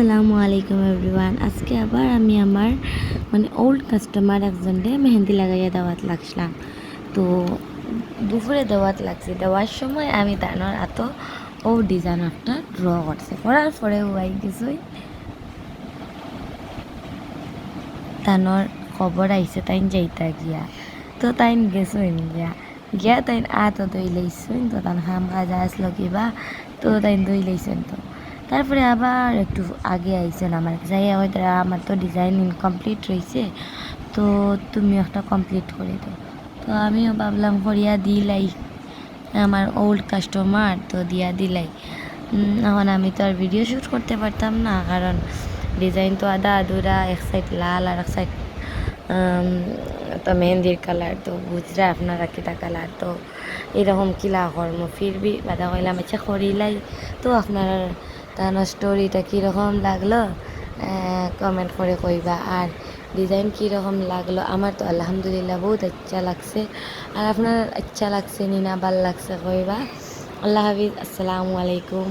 আসসালামু আলাইকুম এভরিওয়ান। আজকে আবার আমি আমার ওল্ড কাস্টমার একজনকে মেহেন্দি লাগাইয়া দাওয়াত লাগছিলাম। তো দুপুরে দাওয়াত লাগছে, দেওয়ার সময় আমি তানোর এত ডিজাইন একটা ড্র করছে, করার পরে ওয়াই কিছুই তানোর খবর আইছে তাইন যাইতা গিয়া। তো তাইন গেছইন গিয়া গিয়া তাইন তো দই লাইছইন। তো তান খাম কাজা আসলো কিবা, তো তাইন দই লাইছেন। তো তারপরে আবার একটু আগে আইছেন আমার কাছে, হয়তো আমার তো ডিজাইন ইনকমপ্লিট রয়েছে, তো তুমি একটা কমপ্লিট করে দাও। তো আমিও ভাবলাম করিয়া দিলাই, আমার ওল্ড কাস্টমার তো দিয়া দিলাই। এখন আমি তো আর ভিডিও শ্যুট করতে পারতাম না, কারণ ডিজাইন তো আধা আধুরা, এক সাইড লাল আর এক সাইড তো মেহেন্দির কালার, তো বুঝরা আপনারা কিতা কালার, তো এরকম কিলা কর্ম ফিরবি বাধা কইলাম আচ্ছা করিলাই। তো আপনারা তার স্টোরিটা কীরকম লাগলো কমেন্ট করে কইবা, আর ডিজাইন কীরকম লাগলো। আমার তো আলহামদুলিল্লাহ বহুত আচ্ছা লাগছে, আর আপনার আচ্ছা লাগছে নি না ভাল লাগছে কইবা। আল্লাহ হাফিজ, আসসালামু আলাইকুম।